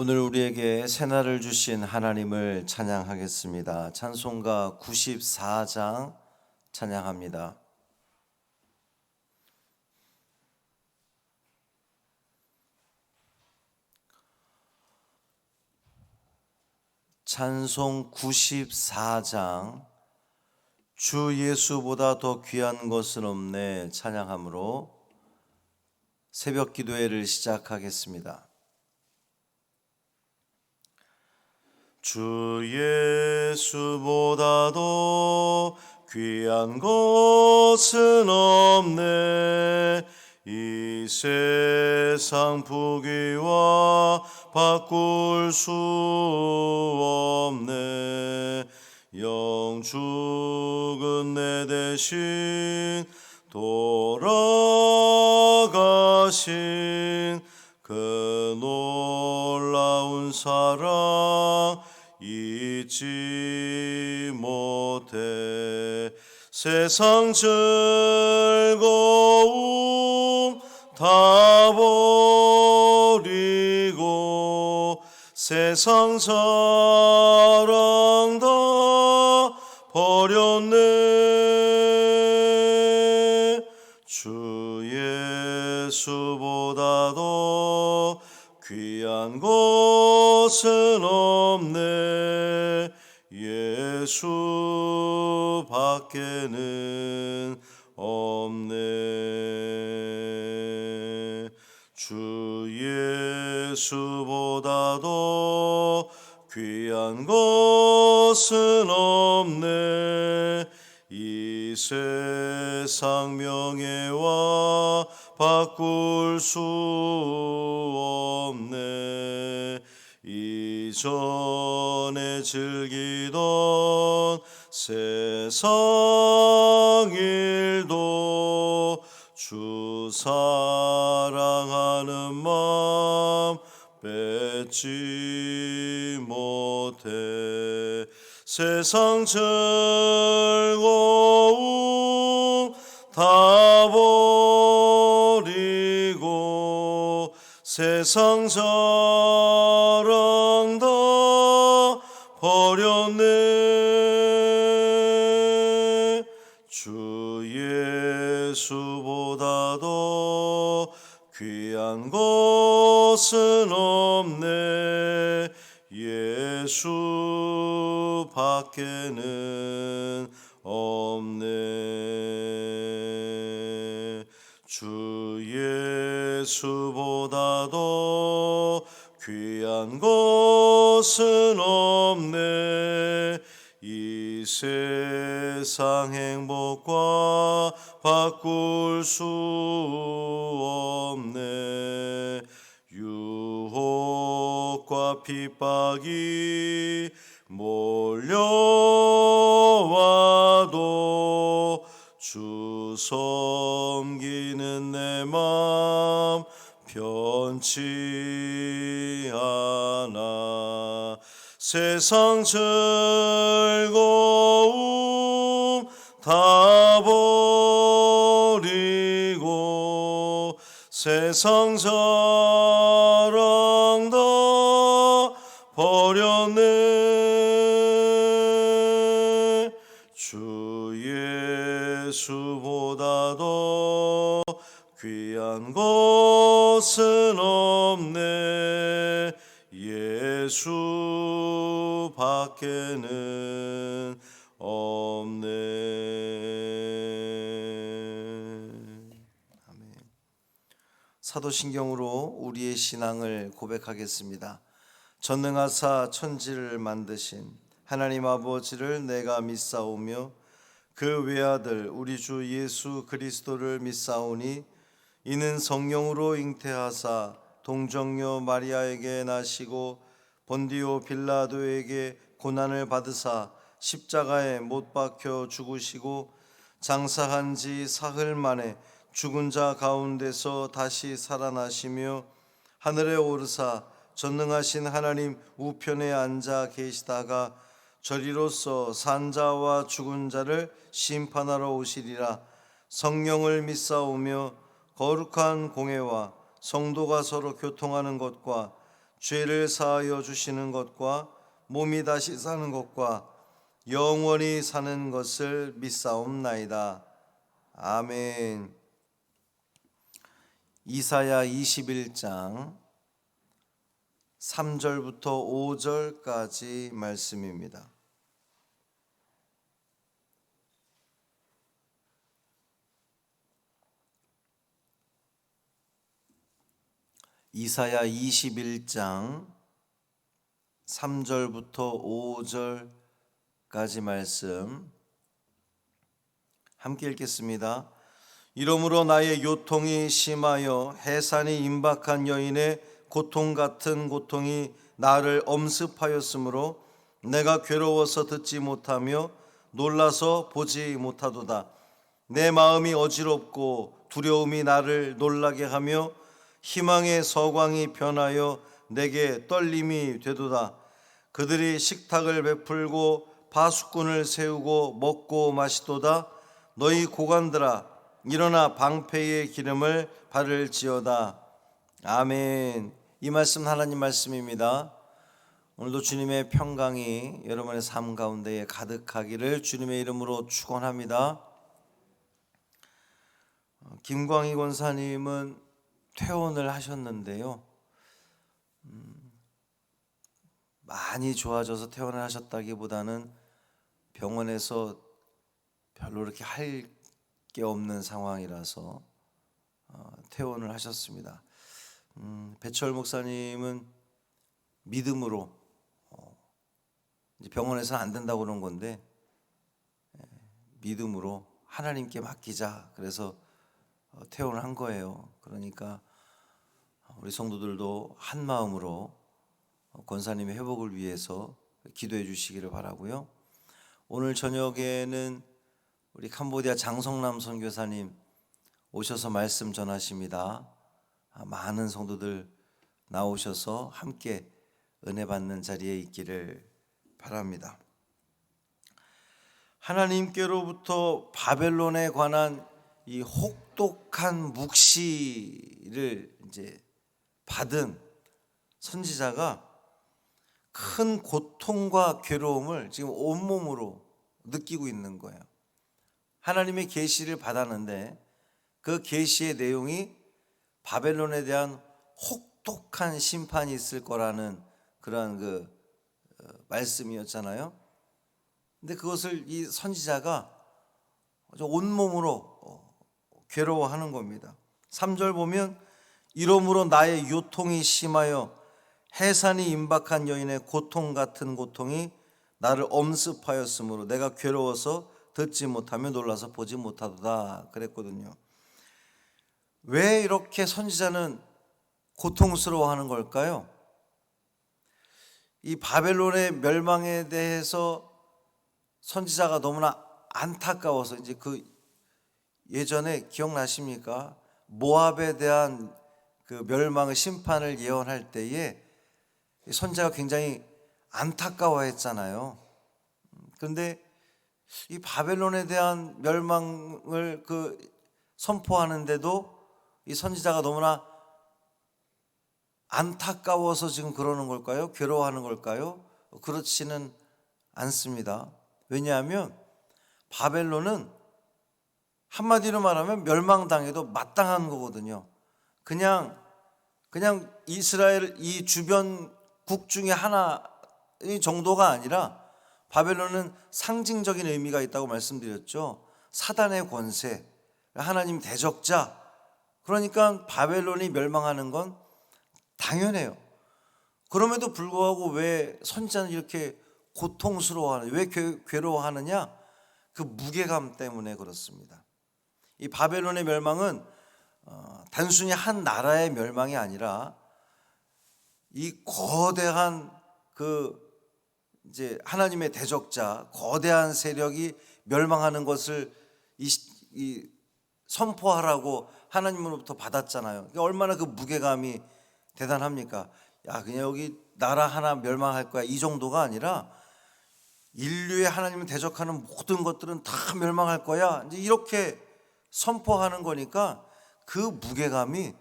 오늘 우리에게 새날을 주신 하나님을 찬양하겠습니다. 찬송가 94장 찬양합니다. 찬송 94장 주 예수보다 더 귀한 것은 없네 찬양함으로 새벽 기도회를 시작하겠습니다. 주 예수보다도 귀한 것은 없네. 이 세상 부귀와 바꿀 수 없네. 영 죽은 내 대신 돌아가신 그 놀라운 사랑 잊지 못해. 세상 즐거움 다 버리고 세상 사랑 다 버렸네. 주 예수보다도 귀한 것은 없네. 예수 밖에는 없네. 주 예수보다도 귀한 것은 없네. 이 세상 명예와 바꿀 수 없네. 이전에 즐기던 세상 일도 주 사랑하는 마음 뺏지 못해. 세상 즐거움 다 버리고 세상 사랑 다 버렸네. 주 예수보다도 귀한 것은 없네. 예수 밖에는 없네. 주 예수보다도 귀한 것은 없네. 이 세상 행복과 바꿀 수 없네. 유혹과 핍박이 몰려와도 주 섬기는 내 맘 변치 않아. 세상 즐거움 다 버리고 세상 사랑 다 버렸네. 주 예수보다도 귀한 것은 없네. 예수 밖에는 없네. 아멘. 사도신경으로 우리의 신앙을 고백하겠습니다. 전능하사 천지를 만드신 하나님 아버지를 내가 믿사오며 그 외아들 우리 주 예수 그리스도를 믿사오니 이는 성령으로 잉태하사 동정녀 마리아에게 나시고 본디오 빌라도에게 고난을 받으사 십자가에 못 박혀 죽으시고 장사한 지 사흘 만에 죽은 자 가운데서 다시 살아나시며 하늘에 오르사 전능하신 하나님 우편에 앉아 계시다가 저리로서 산자와 죽은 자를 심판하러 오시리라. 성령을 믿사오며 거룩한 공회와 성도가 서로 교통하는 것과 죄를 사하여 주시는 것과 몸이 다시 사는 것과 영원히 사는 것을 믿사옵나이다. 아멘. 이사야 21장 3절부터 5절까지 말씀입니다. 이사야 21장 3절부터 5절까지 말씀 함께 읽겠습니다. 이러므로 나의 요통이 심하여 해산이 임박한 여인의 고통 같은 고통이 나를 엄습하였으므로 내가 괴로워서 듣지 못하며 놀라서 보지 못하도다. 내 마음이 어지럽고 두려움이 나를 놀라게 하며 희망의 서광이 변하여 내게 떨림이 되도다. 그들이 식탁을 베풀고 파수꾼을 세우고 먹고 마시도다. 너희 고관들아 일어나 방패의 기름을 바를지어다. 아멘. 이 말씀 하나님 말씀입니다. 오늘도 주님의 평강이 여러분의 삶 가운데에 가득하기를 주님의 이름으로 축원합니다. 김광희 권사님은 퇴원을 하셨는데요, 많이 좋아져서 퇴원을 하셨다기보다는 병원에서 별로 이렇게 할 게 없는 상황이라서 퇴원을 하셨습니다. 배철 목사님은 믿음으로 이제 병원에서는 안 된다고 그런 건데 믿음으로 하나님께 맡기자 그래서 퇴원을 한 거예요. 그러니까 우리 성도들도 한 마음으로 권사님의 회복을 위해서 기도해 주시기를 바라고요. 오늘 저녁에는 우리 캄보디아 장성남 선교사님 오셔서 말씀 전하십니다. 많은 성도들 나오셔서 함께 은혜 받는 자리에 있기를 바랍니다. 하나님께로부터 바벨론에 관한 이 혹독한 묵시를 이제 받은 선지자가 큰 고통과 괴로움을 지금 온몸으로 느끼고 있는 거예요. 하나님의 계시를 받았는데 그 계시의 내용이 바벨론에 대한 혹독한 심판이 있을 거라는 그러한 그 말씀이었잖아요. 근데 그것을 이 선지자가 온몸으로 괴로워하는 겁니다. 3절 보면 이러므로 나의 요통이 심하여 해산이 임박한 여인의 고통 같은 고통이 나를 엄습하였으므로 내가 괴로워서 듣지 못하며 놀라서 보지 못하도다 그랬거든요. 왜 이렇게 선지자는 고통스러워하는 걸까요? 이 바벨론의 멸망에 대해서 선지자가 너무나 안타까워서 이제 그 예전에 기억나십니까? 모압에 대한 그 멸망의 심판을 예언할 때에 선지자가 굉장히 안타까워했잖아요. 그런데 이 바벨론에 대한 멸망을 선포하는데도 이 선지자가 너무나 안타까워서 지금 그러는 걸까요? 괴로워하는 걸까요? 그렇지는 않습니다. 왜냐하면 바벨론은 한마디로 말하면 멸망당해도 마땅한 거거든요. 그냥 이스라엘 이 주변국 중에 하나 정도가 아니라 바벨론은 상징적인 의미가 있다고 말씀드렸죠. 사단의 권세, 하나님 대적자. 그러니까 바벨론이 멸망하는 건 당연해요. 그럼에도 불구하고 왜 선지자는 이렇게 고통스러워하느냐, 왜 괴로워하느냐? 그 무게감 때문에 그렇습니다. 이 바벨론의 멸망은 단순히 한 나라의 멸망이 아니라 이 거대한 이제 하나님의 대적자, 거대한 세력이 멸망하는 것을 선포하라고 하나님으로부터 받았잖아요. 그러니까 얼마나 그 무게감이 대단합니까? 야, 그냥 여기 나라 하나 멸망할 거야, 이 정도가 아니라 인류의 하나님을 대적하는 모든 것들은 다 멸망할 거야, 이제 이렇게 선포하는 거니까 그 무게감이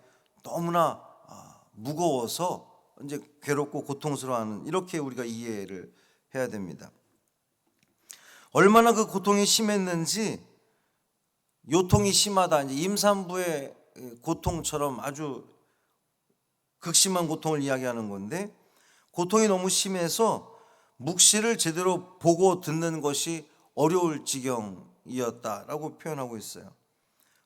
너무나 무거워서 이제 괴롭고 고통스러워하는, 이렇게 우리가 이해를 해야 됩니다. 얼마나 그 고통이 심했는지, 요통이 심하다, 이제 임산부의 고통처럼 아주 극심한 고통을 이야기하는 건데, 고통이 너무 심해서 묵시를 제대로 보고 듣는 것이 어려울 지경이었다라고 표현하고 있어요.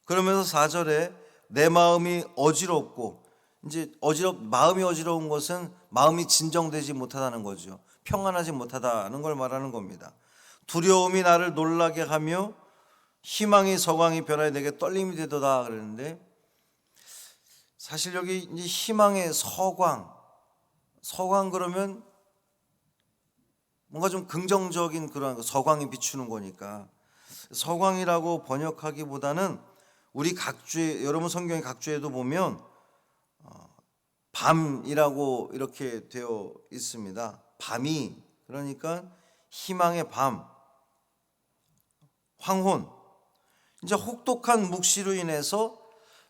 그러면서 4절에 내 마음이 어지럽고, 이제 마음이 어지러운 것은 마음이 진정되지 못하다는 거죠. 평안하지 못하다는 걸 말하는 겁니다. 두려움이 나를 놀라게 하며 희망이 서광이 변하여 내게 떨림이 되도다 그러는데, 사실 여기 이제 희망의 서광 그러면 뭔가 좀 긍정적인 그런 서광이 비추는 거니까, 서광이라고 번역하기보다는 우리 각주에, 여러분 성경의 각주에도 보면 밤이라고 이렇게 되어 있습니다. 밤이, 그러니까 희망의 밤, 황혼. 이제 혹독한 묵시로 인해서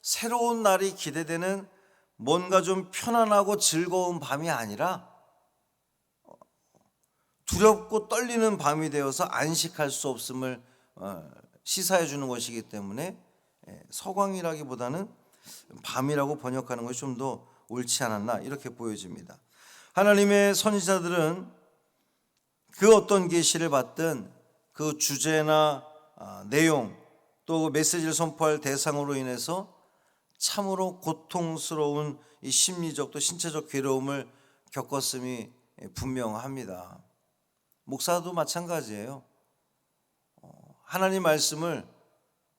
새로운 날이 기대되는 뭔가 좀 편안하고 즐거운 밤이 아니라 두렵고 떨리는 밤이 되어서 안식할 수 없음을 시사해 주는 것이기 때문에 서광이라기보다는 밤이라고 번역하는 것이 좀 더 옳지 않았나, 이렇게 보여집니다. 하나님의 선지자들은 그 어떤 계시를 받든 그 주제나 내용, 또 메시지를 선포할 대상으로 인해서 참으로 고통스러운 이 심리적 또 신체적 괴로움을 겪었음이 분명합니다. 목사도 마찬가지예요. 하나님 말씀을,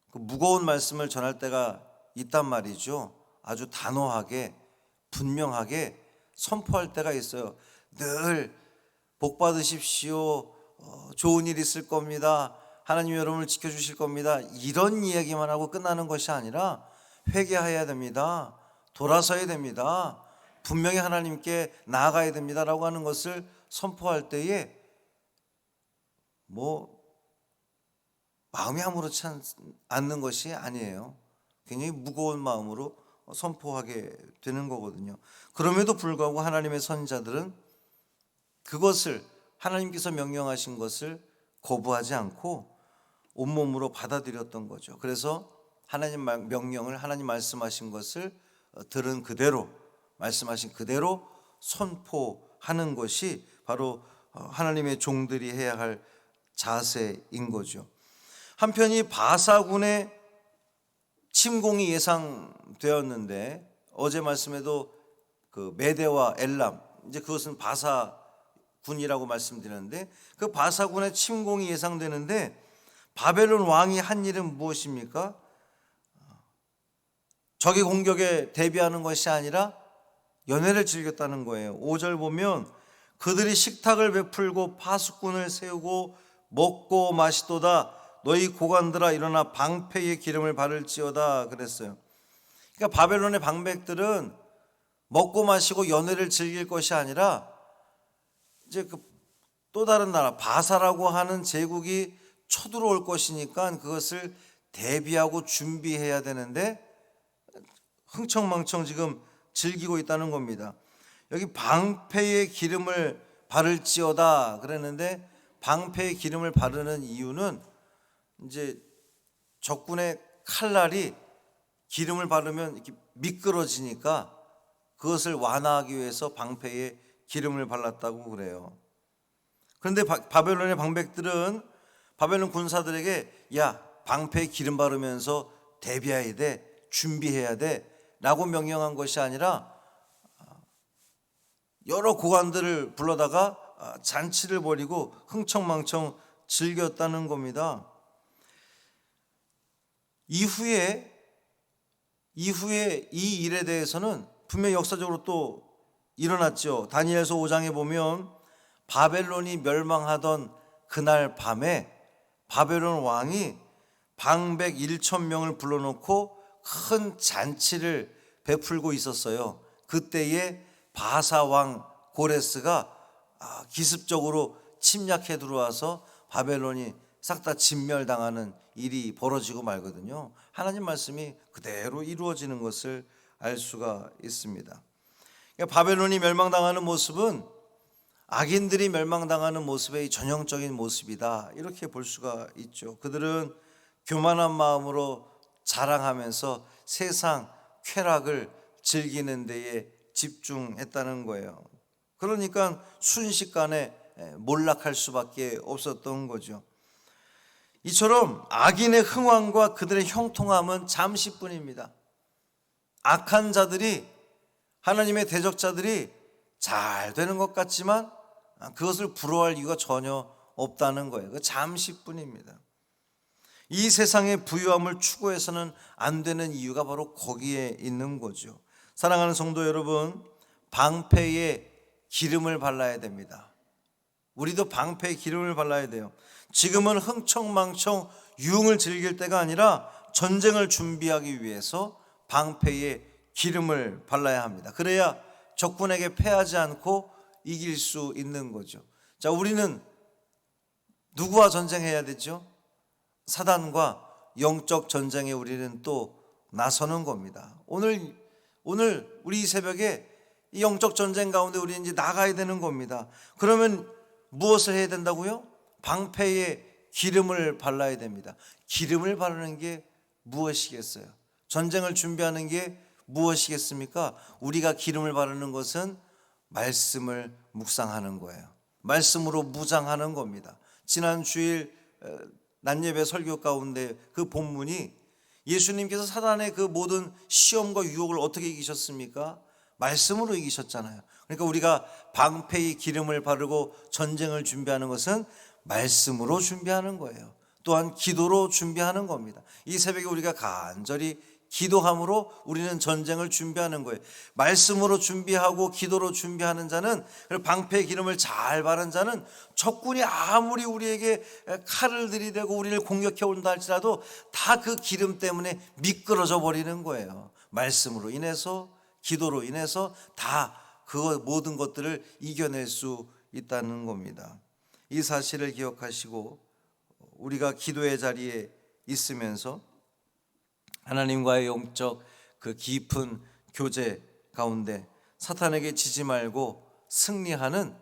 그 무거운 말씀을 전할 때가 있단 말이죠. 아주 단호하게 분명하게 선포할 때가 있어요. 늘 복 받으십시오, 좋은 일 있을 겁니다, 하나님 여러분을 지켜주실 겁니다, 이런 이야기만 하고 끝나는 것이 아니라 회개해야 됩니다, 돌아서야 됩니다, 분명히 하나님께 나아가야 됩니다라고 하는 것을 선포할 때에 마음이 아무렇지 않는 것이 아니에요. 굉장히 무거운 마음으로 선포하게 되는 거거든요. 그럼에도 불구하고 하나님의 선지자들은 그것을, 하나님께서 명령하신 것을 거부하지 않고 온몸으로 받아들였던 거죠. 그래서 하나님 명령을, 하나님 말씀하신 것을 들은 그대로, 말씀하신 그대로 선포하는 것이 바로 하나님의 종들이 해야 할 자세인 거죠. 한편 이 바사군의 침공이 예상되었는데, 어제 말씀에도 그 메대와 엘람, 이제 그것은 바사군이라고 말씀드렸는데, 그 바사군의 침공이 예상되는데 바벨론 왕이 한 일은 무엇입니까? 적의 공격에 대비하는 것이 아니라 연회를 즐겼다는 거예요. 5절 보면 그들이 식탁을 베풀고 파수꾼을 세우고 먹고 마시도다, 너희 고관들아 일어나 방패의 기름을 바를지어다 그랬어요. 그러니까 바벨론의 방백들은 먹고 마시고 연회를 즐길 것이 아니라 이제 또 다른 나라 바사라고 하는 제국이 쳐들어올 것이니까 그것을 대비하고 준비해야 되는데 흥청망청 지금 즐기고 있다는 겁니다. 여기 방패의 기름을 바를지어다 그랬는데, 방패의 기름을 바르는 이유는 이제 적군의 칼날이 기름을 바르면 이렇게 미끄러지니까 그것을 완화하기 위해서 방패에 기름을 발랐다고 그래요. 그런데 바벨론의 방백들은 바벨론 군사들에게 야, 방패에 기름 바르면서 대비해야 돼, 준비해야 돼 라고 명령한 것이 아니라 여러 고관들을 불러다가 잔치를 벌이고 흥청망청 즐겼다는 겁니다. 이후에 이 일에 대해서는 분명히 역사적으로 또 일어났죠. 다니엘서 5장에 보면 바벨론이 멸망하던 그날 밤에 바벨론 왕이 방백 1,000명을 불러놓고 큰 잔치를 베풀고 있었어요. 그때에 바사 왕 고레스가 기습적으로 침략해 들어와서 바벨론이 싹 다 진멸당하는 일이 벌어지고 말거든요. 하나님 말씀이 그대로 이루어지는 것을 알 수가 있습니다. 그러니까 바벨론이 멸망당하는 모습은 악인들이 멸망당하는 모습의 전형적인 모습이다, 이렇게 볼 수가 있죠. 그들은 교만한 마음으로 자랑하면서 세상 쾌락을 즐기는 데에 집중했다는 거예요. 그러니까 순식간에 몰락할 수밖에 없었던 거죠. 이처럼 악인의 흥왕과 그들의 형통함은 잠시뿐입니다. 악한 자들이, 하나님의 대적자들이 잘 되는 것 같지만 그것을 부러워할 이유가 전혀 없다는 거예요. 그 잠시뿐입니다. 이 세상의 부유함을 추구해서는 안 되는 이유가 바로 거기에 있는 거죠. 사랑하는 성도 여러분, 방패에 기름을 발라야 됩니다. 우리도 방패에 기름을 발라야 돼요. 지금은 흥청망청 유흥을 즐길 때가 아니라 전쟁을 준비하기 위해서 방패에 기름을 발라야 합니다. 그래야 적군에게 패하지 않고 이길 수 있는 거죠. 자, 우리는 누구와 전쟁해야 되죠? 사단과 영적 전쟁에 우리는 또 나서는 겁니다. 오늘 우리 이 새벽에 이 영적 전쟁 가운데 우리 이제 나가야 되는 겁니다. 그러면 무엇을 해야 된다고요? 방패에 기름을 발라야 됩니다. 기름을 바르는 게 무엇이겠어요? 전쟁을 준비하는 게 무엇이겠습니까? 우리가 기름을 바르는 것은 말씀을 묵상하는 거예요. 말씀으로 무장하는 겁니다. 지난 주일 낮예배 설교 가운데 그 본문이 예수님께서 사단의 그 모든 시험과 유혹을 어떻게 이기셨습니까? 말씀으로 이기셨잖아요. 그러니까 우리가 방패의 기름을 바르고 전쟁을 준비하는 것은 말씀으로 준비하는 거예요. 또한 기도로 준비하는 겁니다. 이 새벽에 우리가 간절히 기도함으로 우리는 전쟁을 준비하는 거예요. 말씀으로 준비하고 기도로 준비하는 자는, 방패의 기름을 잘 바른 자는 적군이 아무리 우리에게 칼을 들이대고 우리를 공격해 온다 할지라도 다 그 기름 때문에 미끄러져 버리는 거예요. 말씀으로 인해서, 기도로 인해서 다 그 모든 것들을 이겨낼 수 있다는 겁니다. 이 사실을 기억하시고 우리가 기도의 자리에 있으면서 하나님과의 영적 그 깊은 교제 가운데 사탄에게 지지 말고 승리하는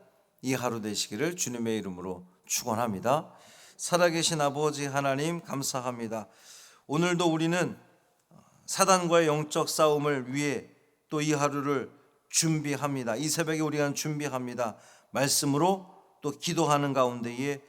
이 하루 되시기를 주님의 이름으로 축원합니다. 살아계신 아버지 하나님, 감사합니다. 오늘도 우리는 사단과의 영적 싸움을 위해 또 이 하루를 준비합니다. 이 새벽에 우리가 준비합니다. 말씀으로 또 기도하는 가운데에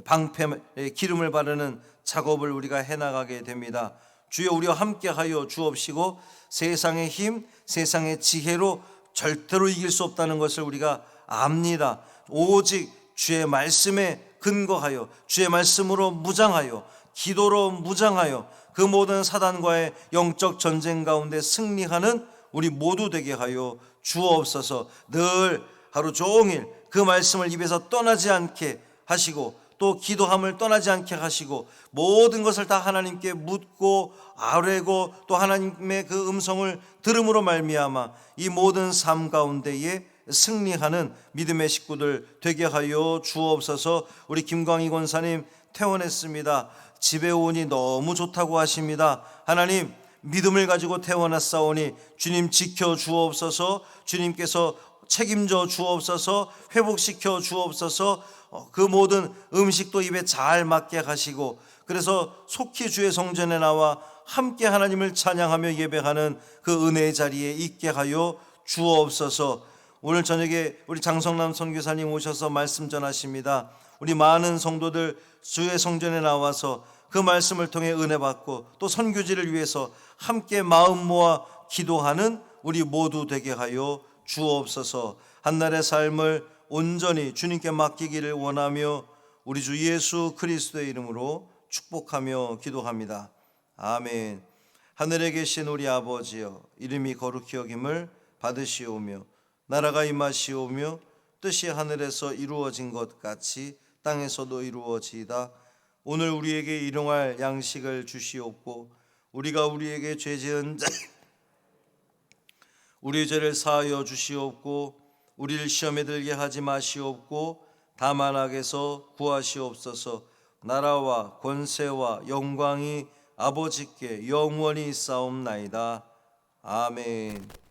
방패에 기름을 바르는 작업을 우리가 해나가게 됩니다. 주여, 우리와 함께하여 주옵시고 세상의 힘, 세상의 지혜로 절대로 이길 수 없다는 것을 우리가 압니다. 오직 주의 말씀에 근거하여, 주의 말씀으로 무장하여, 기도로 무장하여 그 모든 사단과의 영적 전쟁 가운데 승리하는 우리 모두 되게 하여 주옵소서. 늘 하루 종일 그 말씀을 입에서 떠나지 않게 하시고 또 기도함을 떠나지 않게 하시고 모든 것을 다 하나님께 묻고 아뢰고 또 하나님의 그 음성을 들음으로 말미암아 이 모든 삶 가운데에 승리하는 믿음의 식구들 되게 하여 주옵소서. 우리 김광희 권사님 퇴원했습니다. 집에 오니 너무 좋다고 하십니다. 하나님, 믿음을 가지고 태어났사오니 주님 지켜 주옵소서. 주님께서 책임져 주옵소서. 회복시켜 주옵소서. 그 모든 음식도 입에 잘 맞게 하시고, 그래서 속히 주의 성전에 나와 함께 하나님을 찬양하며 예배하는 그 은혜의 자리에 있게 하여 주옵소서. 오늘 저녁에 우리 장성남 선교사님 오셔서 말씀 전하십니다. 우리 많은 성도들 주의 성전에 나와서 그 말씀을 통해 은혜 받고 또 선교지를 위해서 함께 마음 모아 기도하는 우리 모두 되게 하여 주옵소서. 한날의 삶을 온전히 주님께 맡기기를 원하며 우리 주 예수 그리스도의 이름으로 축복하며 기도합니다. 아멘. 하늘에 계신 우리 아버지여, 이름이 거룩히 여김을 받으시오며 나라가 임하시오며 뜻이 하늘에서 이루어진 것 같이 땅에서도 이루어지이다. 오늘 우리에게 일용할 양식을 주시옵고 우리가 우리에게 죄 지은 자 우리의 죄를 사하여 주시옵고 우리를 시험에 들게 하지 마시옵고 다만 악에서 구하시옵소서. 나라와 권세와 영광이 아버지께 영원히 있사옵나이다. 아멘.